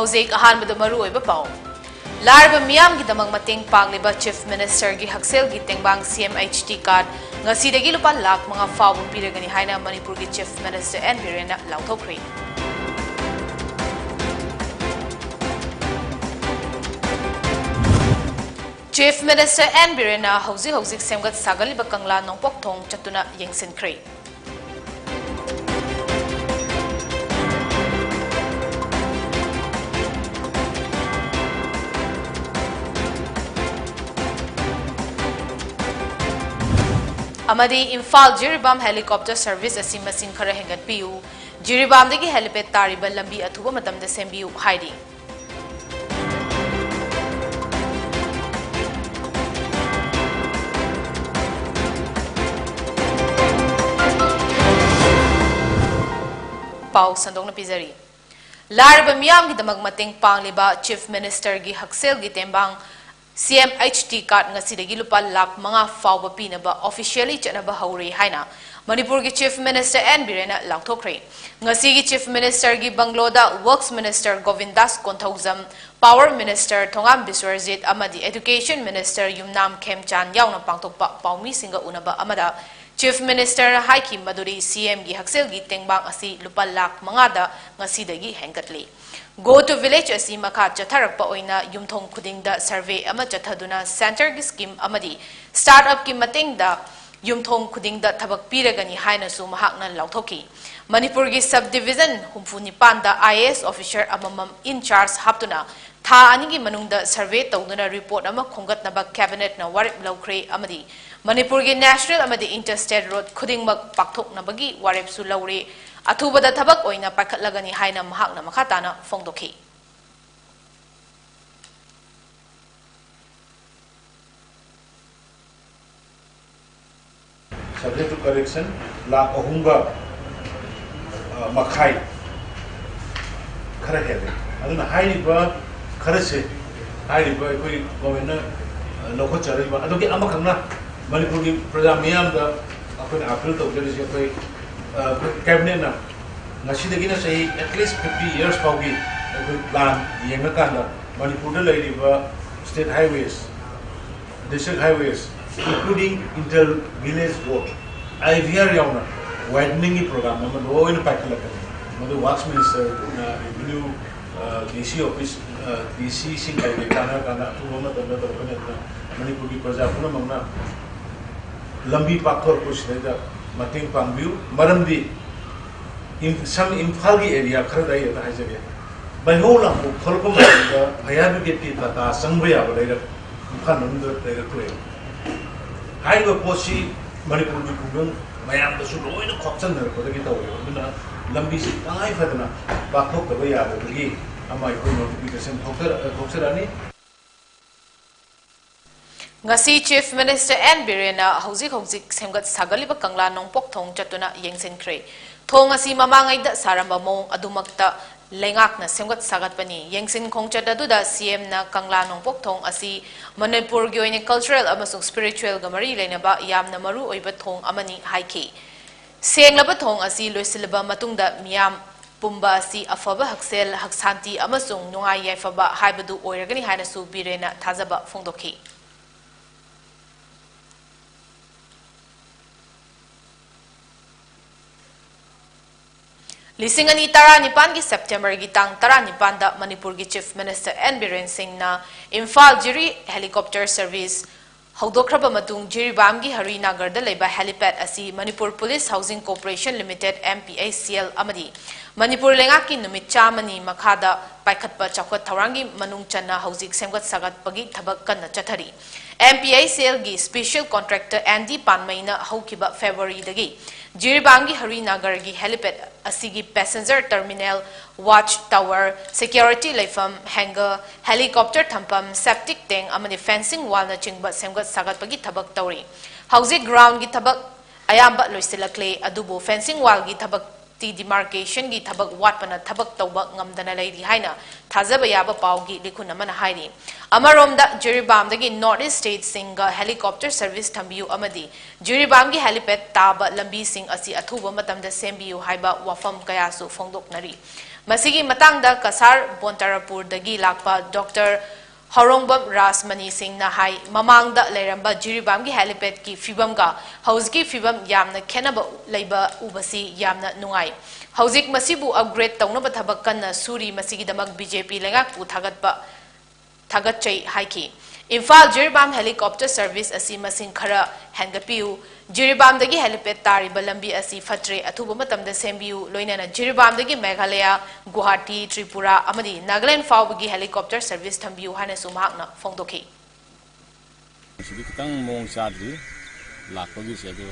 Hauzik ahanbada maru oiba pau. Larba miyam gi damang mating pangliba Chief Minister gi Haksel gi tengbang CMHT card ngasidagi lupa lakh mga faw piragani haina Manipur gi Chief Minister N Birena lauthokri. Chief Minister N Birena hauzik semgat sagaliba kangla nongpok thong chatuna yengsinkri. Amadi Imphal Jiribam helicopter service asi masing khara hengat piu Jiribam dagi helipad tariba lambi athuba matamda sembiu haidi Pau sandong na pizari Larba miyam gi damag mating pangliba Chief Minister gi Haksel gi tembang CMHT card ngasidagi lupa lakh mga fawba pinaba officially chanaba hauri haina Manipur gi Chief Minister N Birena lauthokri ngasigi Chief Minister gi Bangloda Works Minister Govindas Konthauzam Power Minister Thongam Biswarjit amadi Education Minister Yumnam Khemchan yauna pangtokpa paumi singa unaba amada Chief Minister haiki maduri CM gi Haksel gi tengbang asi lupa lakh mga da ngasidagi hengkatli Go to village asi makha chatharakpa oina yumthong khudingda survey ama chathaduna center gi scheme amadi startup ki matingda yumthong khudingda thabak piragani haina su mahakna lauthoki Manipur gi subdivision humfunipan da IAS officer amamam in charge haptuna tha ani gi manungda survey tawduna report ama khongatnaba cabinet na warip laukhre amadi Manipur gi national amadi interstate road khudingmak pakthoknabagi warip su laure Athubada thabak oina pakhatlagani haina mahakna makhatana fongdokhi Subject to correction la ahunga makhai khara hele aduna hairiba kharase hairiba koi governor lokho chariba adoki amakhangna Manipur gi praja miyam da apna appeal to jari koi cabinet na ngasidagi na sahi at least 50 years paugi plan yengakanda Manipur da lairiba state highways district highways including inter village road IVR yauna widening program na lo in pakilaka madu works minister na revenue DC office DC singai kana kana tu na tanda to kana Manipur gi praja puna mamna lambi pakthor kusida mating pangbiu maramdi some Imphal gi area khara dai ta hajabe bai ho la ko kholkom da bhaya bi ti ta sangbya ba dai Imphal nun da dai ko hai ba posi Manipur gi kugun mayam da su loi na khopsan da ko da gi taw na lambi si tai fadna ba khok da ya ba gi amai ko notification thokserani Ngasi Chief Minister N Birena hauzik semgat sagaliba kangla nongpok thong chatuna yengsinkre thong asi mamangai da saramba mong adumakta lengak na semgat sagatpani yengsin khongchat aduda CM na kangla nongpok thong asi Manipur gi oine cultural amasung spiritual gamari leinaba yamna maru oiba thong amani haiki senglaba thong asi loisilaba matungda miyam pumba asi afaba haksel haksanti amasung nungai yaifaba haibadu oiragani haina su Birena thazaba fongdokhi Lisingani tara nipan gi September gi tang tara nipan da Manipur gi Chief Minister N Biren Singh na Imphal Jiri helicopter service haudokraba matung Jiribam gi Harinagar da leba helipad asi Manipur Police Housing Corporation Limited MPACL amadi Manipur lenga ki numit chamani makhada paikhatpa chawkhat tharangi manung channa hauzik semgat sagat pagi thabak kanna chathari MPACL gi special contractor Andy Panmaina haukiba February dagi Jiribangi Harinagar gi helipad asigi passenger terminal watch tower security leifam hangar helicopter thampam septic tank amani fencing wall na chingba semgat sagat pagi thabak tawri hauzik ground gi thabak ayamba loisilakle adubo fencing wall gi thabak demarcation gi thabak watpana thabak tawba ngamdana leiri haina thajaba yaba pawgi likhun amana hairi amaromda Jiribam dagi North East State singa helicopter service thambiu amadi Jiribam gi helipad taba lambi sing asi athuba matamda sembiu haiba wafam kayasu phongdoknari masigi matangda Kasar Bontarapur dagi lakpa Dr. Harongbam Rasmani Singh na hai mamangda leiramba Jiribam gi helipad ki fibam ga hauski fibam yamna khenaba leiba ubasi yamna nungai hauzik masibu upgrade tawnaba thabak kanna suri masigi damak BJP lengak pu thagatchai haiki Imphal Jiribam helicopter service asi masing khara hangapiu Jiribam dagi helipad tariba lambi asi fatre athuba matamda sembiu loinana Jiribam dagi Meghalaya Guwahati Tripura amadi Nagaland fawbagi helicopter service thambiu hana sumhakna phongdokhi sidi kitang mong sadri lakpagi se do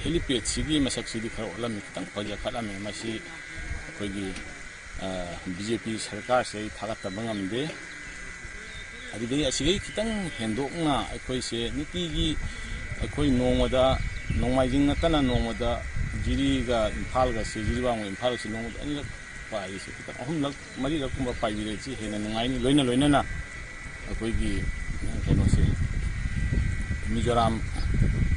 helipad sigi masak sidi khara olam kitang paja khala me masi kogi BJP sarkar se thagat tabangamde adidai asigi kitang hendokna akoi se nitigi akoi nongmada nongmaijing natana nongmada jiriga Imphal ga se Jiribam ga Imphal se nongmada ani pai se kitang ahumlak marirak kumba pai bire chi hena nongai ni loina na akoi gi kono se Mizoram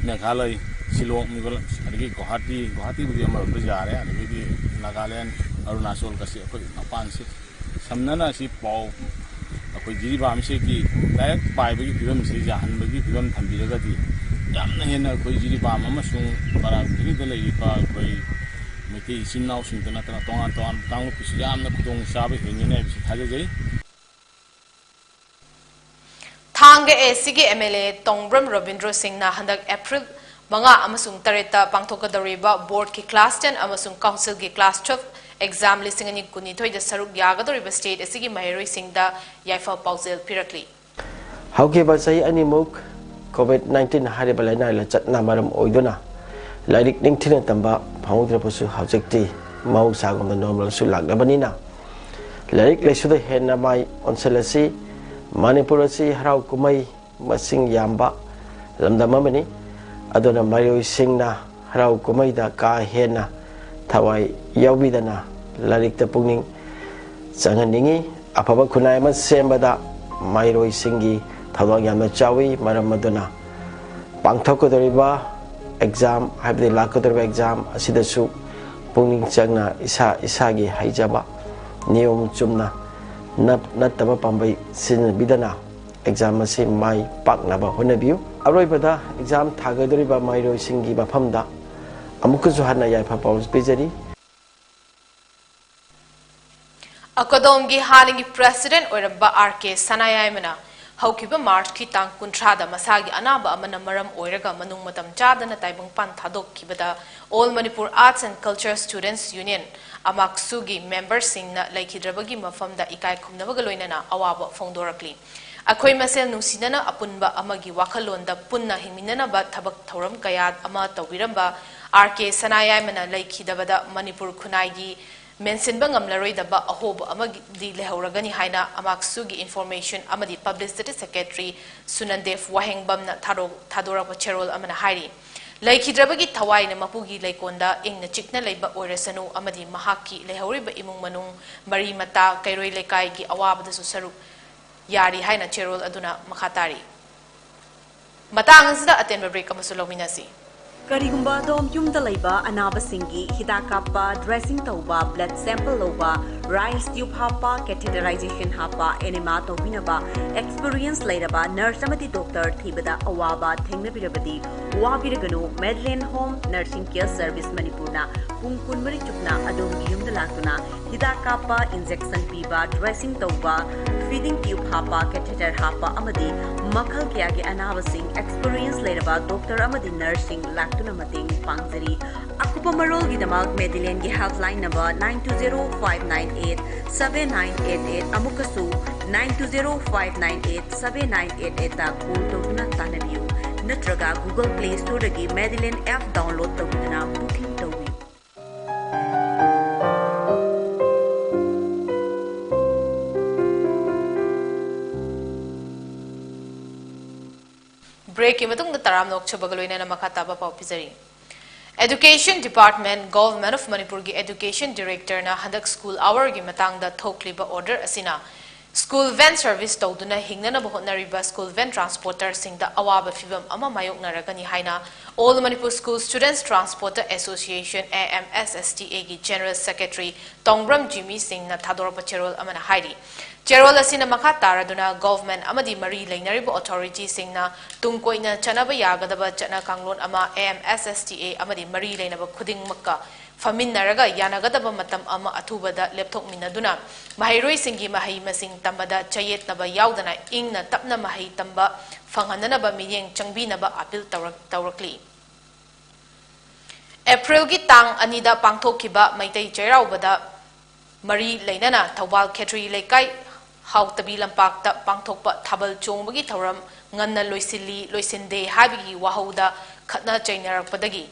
Meghalaya Shillong Migol adigi Guwahati budi amar do jare adigi Nagaland Arunachal ka se akoi mapan se samnana si pau akoi Jiribam se ki direct pai bagi film se jahan bagi film thambiraga di yamna hena akoi Jiribam amasung baragiri da lei pa akoi meti sinnaw singtana tana tongan tang pisi yamna khudong sabe hengine bisi thajai Thangge SCG MLA Tongbram Robindro Singh na handak April manga amasung tareta pangthokadoriba board ki class 10 amasung council ki class 12 exam listing ani kuni thoida saruk yagadoriba state SCG Mahiroi Singh da yaifa pauzel pirakli hauke ba sai animuk COVID-19 hariba laina la chatna maram oidona lairik ningthina tamba phangudra pasu haujekti mau sagom normal su lagnabanina lairik lesuda henna mai onselasi Manipur si harau kumai masing yamba lamdamamani adona Mahiroi Singh na harau kumai da ka hena thawai yawbidana lairik ta pungning changaningi afaba khunai ma sembada Mahiroi Singh gi thawang yamna chawi maram maduna pangthokadoriba exam habde lakadoriba exam asidasu pungning changna isa gi haijaba niyom chumna nataba pambai sin bidana exam asi mai paknaba honabiu aroibada exam thagadoriba Mahiroi Singh gi mafamda amukusu hanna yaifa paus bijari Akadom gi halingi president oiraba RK Sanayaimana haukiba March ki tang kuntrada masagi anaba amana maram oiraga manung matam chadana taibang pan thadok kibada All Manipur Arts and Culture Students Union amaksugi member singna laikhidrabagi mafamda ikai khumnabaga loinana awaba phongdorakli akhoi masel nungsinana apunba amagi wakhalonda punna hingminana thabak thoram kaya ama tawiramba RK Sanayaimana laikhidabada Manipur khunai mention bangamlaroidaba ahob amagi lehauragani haina amaksugi information amadi publicity secretary Sunandev Wahengbamna thadorapa cherol amana hairi laikhidrabagi thawaina mapugi laikonda ingna chikna leiba oirasanu amadi mahaki lehauriba imung manung mari mata kairoi lekai gi awabada su saru yari haina cherol aduna makhatari matang sida atenba break amasu lominasi Karigumba dom yumda laiba anaba singi hidakapa dressing tauba blood sample loba rice tube hapa catheterization hapa enema tobinaba experience lairaba nurse amati doctor thibada awaba thengnabirabadi wabiraganu Medlane Home Nursing Care Service Manipurna pungkun mari chukna adom yumda latuna hidakapa injection piba dressing tauba feeding tube hapa catheter hapa amadi makhal kya ge anaba sing experience lairaba doctor amadi nursing tuna mating pangzari akupa marol gi damak Medlane gi helpline number 9205987988 amukasu 9205987988 ta call tawna tanabiu natraga Google Play Store gi Medlane app download tawna booking tawi break imatung da taram nok chabagaloina na makataba pau pizari Education Department, Government of Manipur gi Education Director na handak school hour gi matang da thokliba order asina. School van service tawduna hingnana bahotnariba school van transporter singda awaba fibam ama mayok naragani haina All Manipur School Students Transporter Association AMSSTA gi General Secretary Tongbram Jimmy Singh na thadorpa cherol amana hairi. Cherol asina makha taraduna government amadi mari lainariba authority singna tungkoina chanaba yagadaba chana kanglon ama AMSSTA amadi mari lainaba khuding makka Faminaraga Yanagadaba Matam Ama Atubada Leptok Minaduna Mahiroi Singi Mahi Masing Tambada Chayet Naba Yaudana Ing na Tapna Mahi Tamba Fangananaba Miyeng Changbi Naba Apil Taurakli April Gitang Anida Pangtokiba Maitay Chairaubada Mari Lainana Tawal Ketri Lekai How Tabilam Pakta Pangtokpa Tabal Chongbagi Tauram Ngana Loisili Loisinde Habigi Wahouda Katna Chainarak Padagi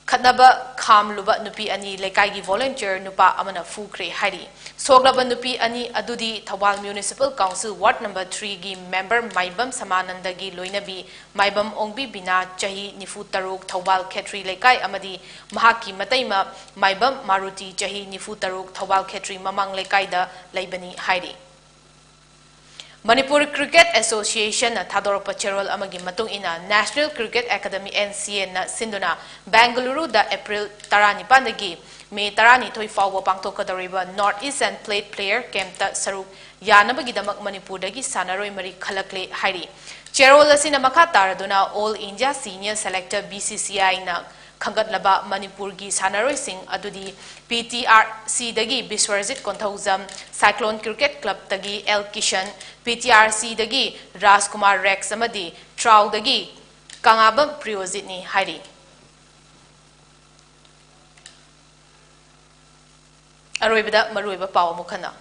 Katnaba Kam Luba Nupi Ani Lekai volunteer Nupa Amana Fukre Hari. Soglaba Nupi Ani Adudi Tawal Municipal Council Ward number 3 gi member Maibam Samanandagi Loinabi Maibam Ongbi Bina Chahi Nifu Taruk Tawal Ketri Lekai Amadi Mahaki Mataima Maibam Maruti Chahi Nifu Taruk Tawal Ketri Mamang Lekai da Laibani Hari. Manipur Cricket Association na thadorpa cherol amagi matung ina National Cricket Academy NCA na sinduna Bangalore da April 19 gi May 12 fawba pangtokadariba North Eastern Plate Player Camp ta saruk yanabagi damak Manipur dagi sanaroi mari khalakle hairi cherol asina makha taraduna All India Senior Selector BCCI na Khangatlaba Manipur gi sanaroi sing adudi PTRC dagi Biswarjit Konthauzam Cyclone Cricket Club dagi L Kishan PTRC dagi Rajkumar Rex amadi Trau dagi Kangabam Priyojitni hairi Aroibada maruiba pawa mukhana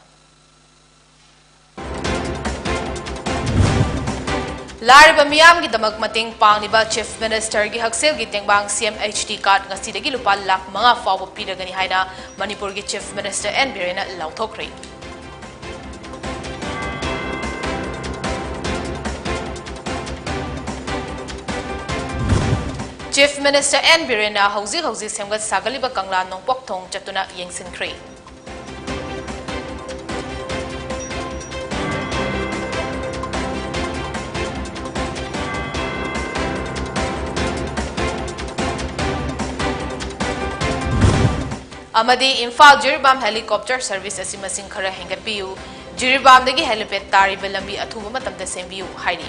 Lariba miyam gi damak mating pangliba Chief Minister gi Haksel gi tengbang CMHT card ngasi dagi lupa lak mga fawba piragani haina Manipur gi Chief Minister N Birena lauthokre Chief Minister N Birena hauzi semgat sagaliba kangla nongpok thong chatuna yengsinkre Amadi Imphal Jiribam Helicopter Service asimasing khara hengatpiu Jiribam dagi helipad tariba lambi athuba matamda sembiu hairi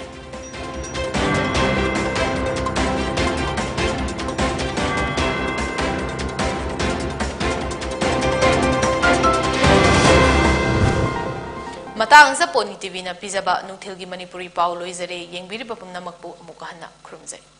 Matang sa Pony TV na pizaba nung Tilgi Manipuri Paulo Izare yengbiri papam na magpo amukahana krumzay